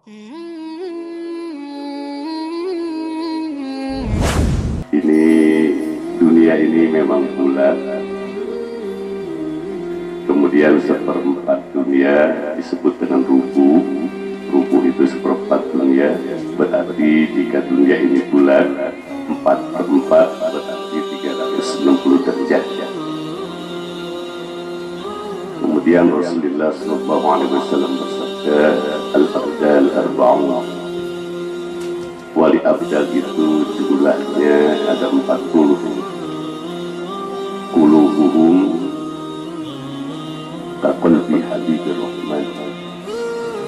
Ini dunia ini memang bulat, kemudian seperempat dunia disebut dengan rubuh. Rubuh itu seperempat dunia, berarti jika dunia ini bulat, 4/4 berarti 360 derajat. Kemudian Rasulullah SAW bersabda, al-abdal arba'un. Wali abdal itu jumlahnya ada 40. Qulubuhum kaqalbi habibir rahman.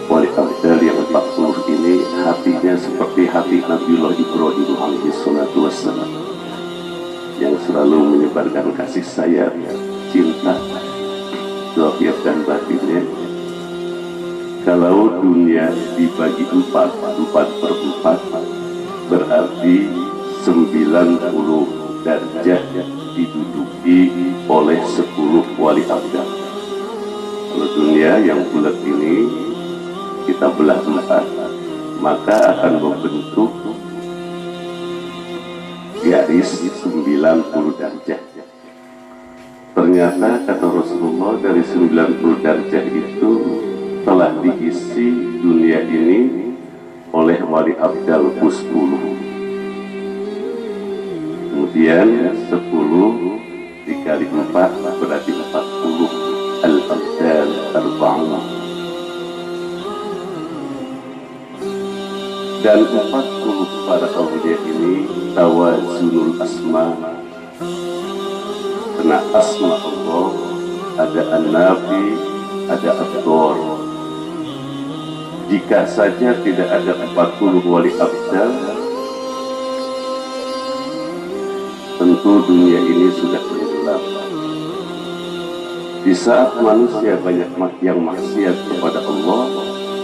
Wali abdal yang 40 ini hatinya seperti hati Nabiullah Ibrahim alaihi salatu wassalam, yang selalu menyebarkan kasih sayang, cinta, zahir dan batinnya. Kalau dunia dibagi 4/4 berarti 90 derajat diduduki oleh 10 wali abdal. Kalau dunia yang bulat ini kita belah 4, maka akan membentuk garis 90 derajat. Ternyata kata Rasulullah, dari 90 derajat itu telah diisi dunia ini oleh wali abdal 10. Kemudian 10 dikali 4 berarti 40. Al-abdal arba'un. Dan 40 para awliya ini tawazunul asma. Karena asma Allah ada an-nafi, ada ad-dhar. Jika saja tidak ada 40 wali abdal, tentu dunia ini sudah tenggelam. Di saat manusia banyak yang maksiat kepada Allah,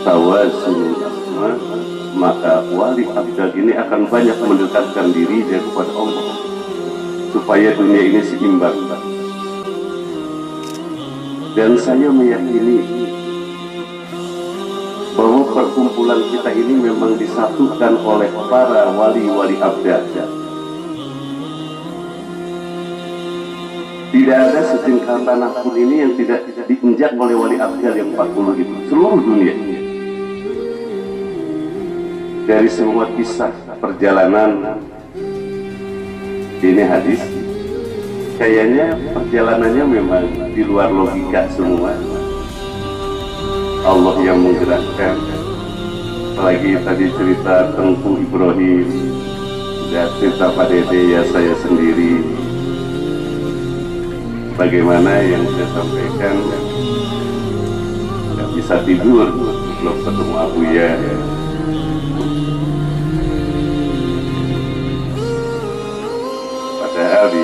tawazunul asma, maka wali abdal ini akan banyak mendekatkan dirinya kepada Allah supaya dunia ini seimbang. Dan saya meyakini bahwa perkumpulan kita ini memang disatukan oleh para wali-wali abdal. Tidak ada setingkat tanah pun ini yang tidak diinjak oleh wali abdal yang 40 itu. Seluruh dunia. Dari semua kisah perjalanan ini hadis, kayaknya perjalanannya memang di luar logika semua. Allah yang menggerakkan. Apalagi tadi cerita Tengku Ibrahim dan cerita Pak Dede, ya saya sendiri. Bagaimana yang saya sampaikan, nggak bisa tidur belum ketemu Abuya. Padahal di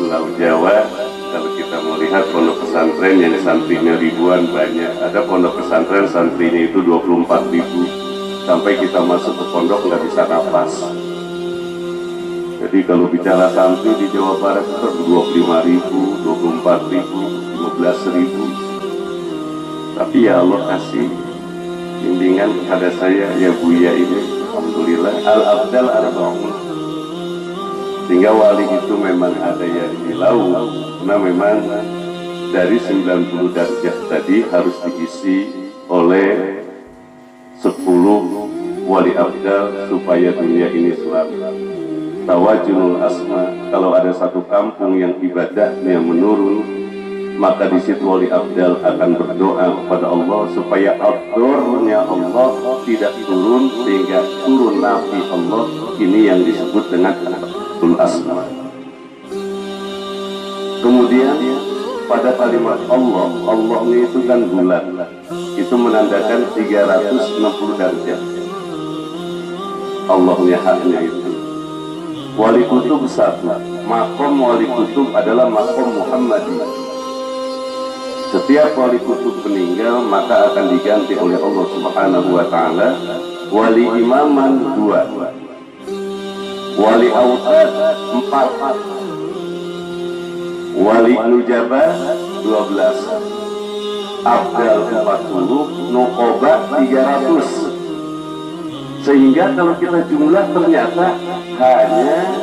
Pulau Jawa, kalau kita melihat pondok pesantren yang santrinya ribuan banyak, ada pondok pesantren santrinya itu 24.000, sampai kita masuk ke pondok nggak bisa nafas. Jadi kalau bicara santri di Jawa Barat itu 25.000, 24.000, 15.000. Tapi ya Allah kasih bimbingan kepada saya, ya Buya ini, alhamdulillah, al-abdal arba'un. Sehingga wali itu memang ada yang dilau, karena memang dari 90 derajat tadi harus diisi oleh 10 wali abdal supaya dunia ini selamat. Tawajunul asma, kalau ada satu kampung yang ibadahnya menurun, maka di situ wali abdal akan berdoa kepada Allah supaya abdurnya Allah tidak turun, sehingga turun nafi Allah. Ini yang disebut dengan asma. Kemudian pada kalimat Allah, Allah ini itu kan bulat, itu menandakan 360 derajat. Allahnya haknya itu. Wali kutub satu, makom wali kutub adalah makom Muhammadi. Setiap wali kutub meninggal maka akan diganti oleh Allah Subhanahu wa Ta'ala. Wali imaman 2, wali autad 4, wali nujabah 12, abdal 40, nuqobah 300. Sehingga kalau kita jumlah ternyata hanya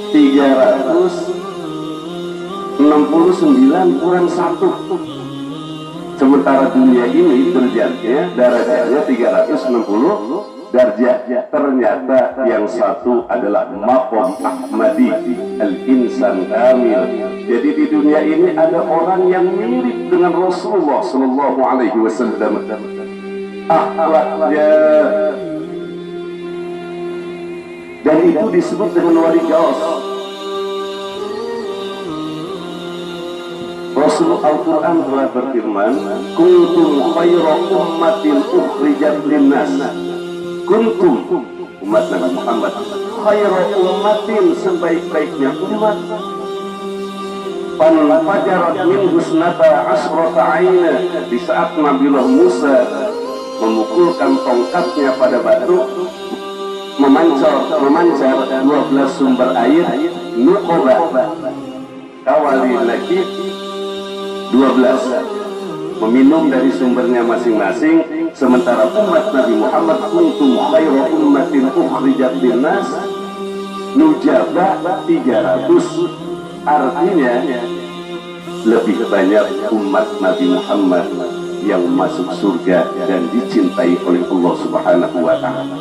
369 kurang 1. Sementara dunia ini derajatnya, darajatnya 360 derajat. Ternyata yang satu adalah maqam Ahmadi, al-insan kamil. Jadi di dunia ini ada orang yang mirip dengan Rasulullah Sallallahu Alaihi Wasallam. Akhlaknya, dan itu disebut dengan wali gaus. Rasulullah Al-Quran telah berfirman, kuntum khayra ummatin ukhrijat linnas. Kuntum, umat Nabi Muhammad, khayra ummatin, sebaik-baiknya umat. Fanfajarat min husnata asrata aina. Di saat Nabiullah Musa memukulkan tongkatnya pada batu, memancar 12 sumber air, nuqobah, kawali lagi 12 meminum dari sumbernya masing-masing. Sementara umat Nabi Muhammad, kuntum khairu ummatin ukhrijat linnas, nujabah 300, artinya lebih banyak umat Nabi Muhammad yang masuk surga dan dicintai oleh Allah Subhanahu wa Ta'ala.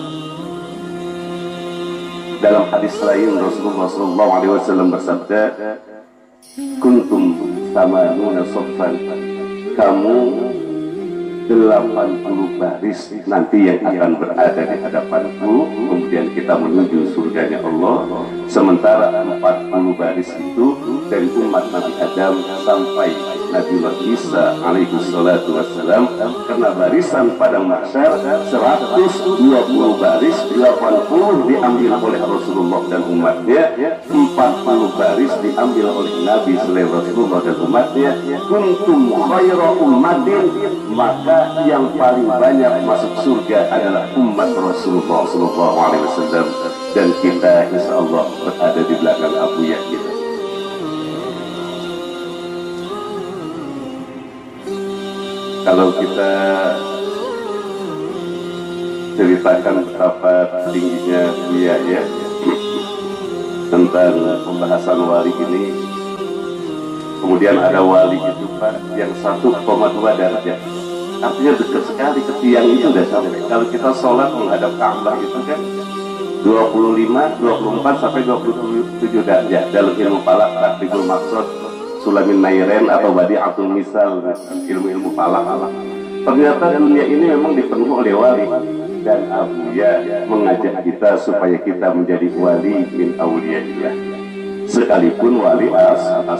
Dalam hadis lain Rasulullah SAW bersabda, kuntum samanuna saffan, kamu 80 baris nanti yang akan berada di hadapanku, kemudian kita menuju surganya Allah. Sementara 40 baris itu dari umat Nabi Adam sampai Nabiullah Isa alaihi salatu wassalam, karena barisan pada mahsyar 120 baris, 80 diambil oleh Rasulullah dan umatnya, 40 baris diambil oleh Nabi selain Rasulullah dan umatnya. Kuntum khairu ummatin, maka yang paling banyak masuk surga adalah umat Rasulullah Sallallahu Alaihi Wasallam, dan kita insya Allah berada di belakang abuya kita. Kalau kita ceritakan betapa tingginya dia ya tentang pembahasan wali ini, kemudian ada wali itu Pak yang 1,2 derajat, artinya dekat sekali ke tiang itu udah sampai. Kalau kita sholat menghadap Ka'bah itu kan 25, 24 sampai 27 derajat. Dalam ilmu falak, taktikul maksud, Sulamin Nairen atau Badi'atul Misal, ilmu-ilmu falak. Ternyata dunia ini memang dipenuhi oleh wali, dan Abuya mengajak kita supaya kita menjadi wali min awliyaillah, sekalipun wali asghar.